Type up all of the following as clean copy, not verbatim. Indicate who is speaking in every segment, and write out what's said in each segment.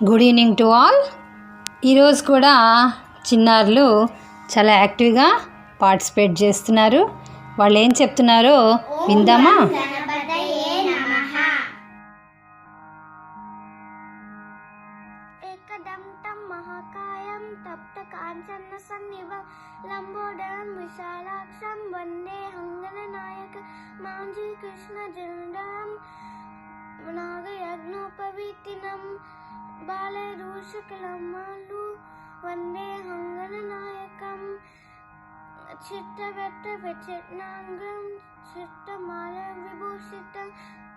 Speaker 1: Good evening to all. ఈరోజు కూడా చిన్నారులు చాలా యాక్టివ్గా పార్టిసిపేట్ చేస్తున్నారు. వాళ్ళు ఏం చెప్తున్నారో విందామా?
Speaker 2: एकदन्तं महाकायं तप्तकाञ्चनसन्निभं लम्बोदरं विशालाक्षं वन्देऽहं गणनायकं माञ्जीकृष्णजनदं नागयज्ञोपवीतिनं बालैरुशकलमालु वन्देऽहं गणनायकं चित्तवट्टविचित्नाङ्गं चित्तमालविभूषितं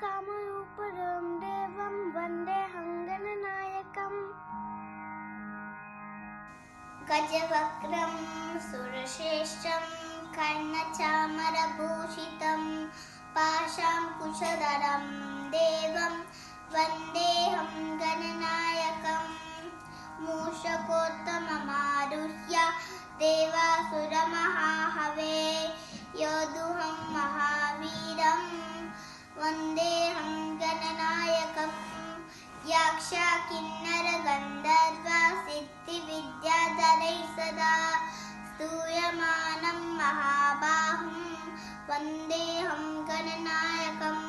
Speaker 2: कामरूपदं देवं वन्देऽहं गणनायकम् गजवक्त्रं सुरश्रेष्ठं कर्णचामरभूषितं पाशाङ्कुशधरं देवं वन्देऽहं गणनायकं मूषकोत्तममारुह्य देवासुरमहाहवे योधुहं महावीरं वन्देऽहं गणनायकं यक्ष किन्नर गन्धर्व सिद्धिविद्याधरैः सदा स्तूयमानं महाबाहुं वन्देऽहं गणनायकम्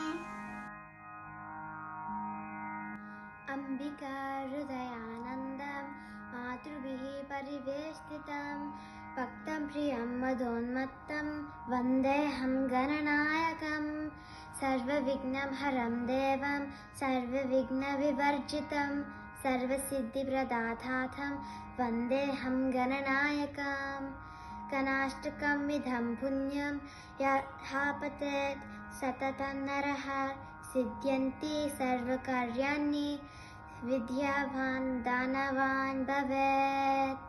Speaker 2: अम्बिका हृदयानन्दं मातृभिः परिवेष्टितं भक्तं प्रियं मदोन्मत्तं वन्देऽहं गणनायकं सर्वविघ्नं हरं देवं सर्वविघ्नविवर्जितं सर्वसिद्धिप्रदाताथं वन्देऽहं गणनायकं गणाष्टकं विधं पुण्यं यः पठेत् सततं नरः सिद्ध्यन्ति सर्वकार्याणि विद्यावान् दानवान् भवेत्।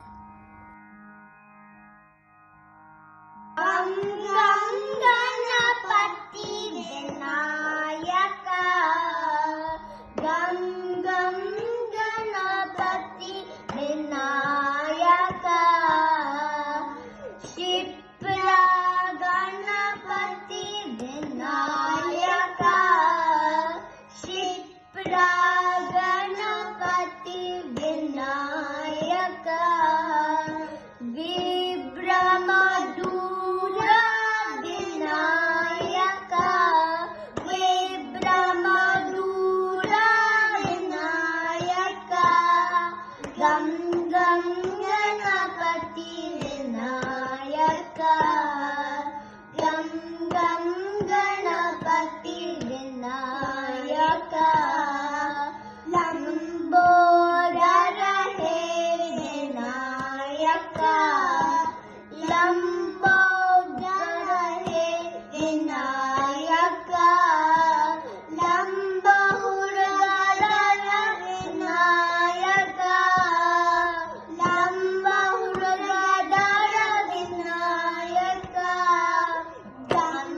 Speaker 2: गणपति विनायक गं गणपति विनायक क्षिप्रा गणपति विनायक क्षिप्रा गणपति विनायक विभ्रमदूर विनायक विभ्रमदूर विनायक गं गणपति विनायक गं गणपति विनायक लंबोदर हे विनायक लंबोदर हे विनायक लंबोदर विनायक लंबोदर विनायक गं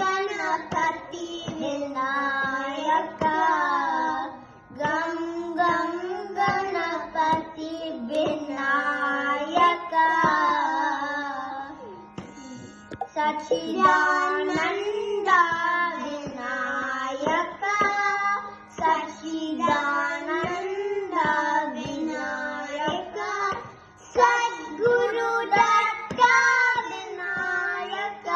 Speaker 2: गणपति विनायक गं गणपति विनायक सच्चिदानंद विनायक सच्चिदानंद विनायक सद्गुरु दत्त विनायक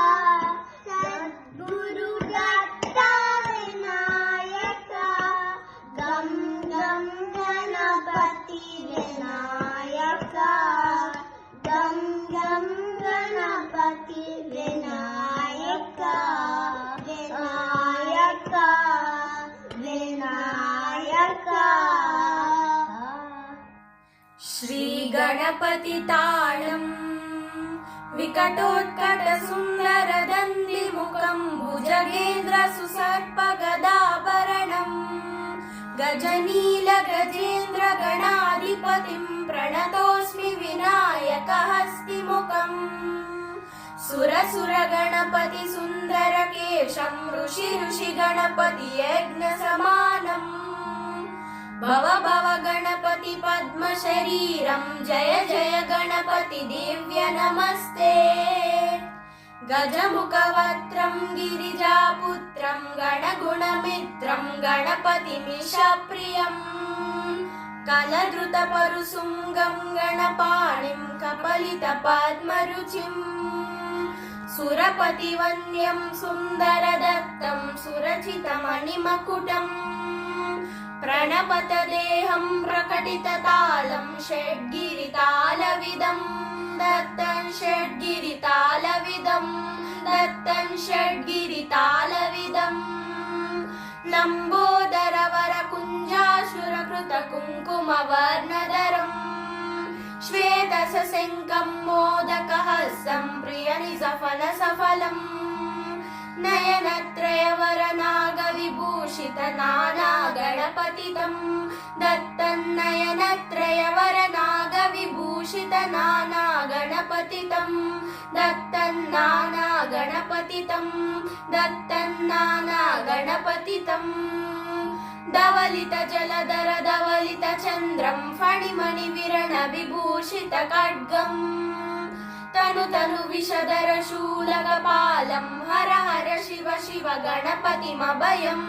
Speaker 2: सद्गुरु दत्त विनायक गं गणपति विनायक गं गणपति विनायक विनायक विनायक
Speaker 3: श्री गणपति ताळं विकटोत्कट सुन्दर दन्दिमुखं भुजगेन्द्र सुसर्प गदाभरणं गजनील गजेन्द्र गणाधिपतिं प्रणतोऽस्मि विनायक हस्तिमुखम् सुरसुर गणपति सुन्दर केशं ऋषि ऋषि गणपति यज्ञ समानं भव भव गणपति पद्म शरीरं जय जय गणपति दिव्य नमस्ते गजमुखवक्त्रं गिरिजापुत्रं गणगुणमित्रं गणपतिमिषप्रियं सकलद्रुतपरुसुङ्गं गणपाणिं कपलितपद्मरुचिं सुरपतिवन्द्यं सुन्दरदत्तं सुरचितमणिमकुटम् प्रणपतदेहं प्रकटिततालं षड्गिरितालविदं दत्तं षड्गिरितालविदं दत्तं षड्गिरितालविदम् लम्बोदरवरकुञ्जाशुरकृतकुङ्कुमवर्णधरम् श्वेतसशङ्कं मोदकहस्तं प्रियनिजफलसफलम् नयनत्रयवरनागविभूषितनानागणपतितं दत्तन्नयनत्रयवरनागविभूषितनानागणपतितं दत्तन्नानागणपतितं दत्तन्नानागणपतितं धवलितजलधर धवलितचन्द्रं फणिमणिविरणविभूषितखड्गम् तनु तनु विषधर शूलकपालं हर हर शिव शिव गणपतिमभयम्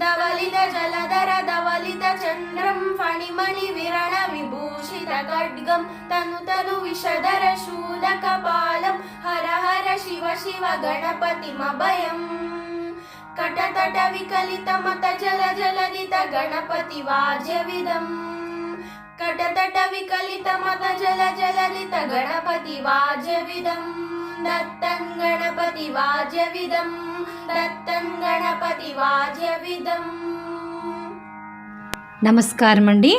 Speaker 3: धवलित जलधर धवलित चन्द्रं फणिमणिविरण विभूषित खड्गं तनु तनु विषधर शूलकपालं हर हर शिव शिव गणपतिमभयम् कटतट विकलित मत जल जलदित गणपति वाज्यविदम् कटतट विकलित मत जल जलदित गणपति वाज्यविदं दत्तं गणपति वाज्यविदं दत्तं गणपति वाज्यविदम्
Speaker 1: నమస్కారం అండి.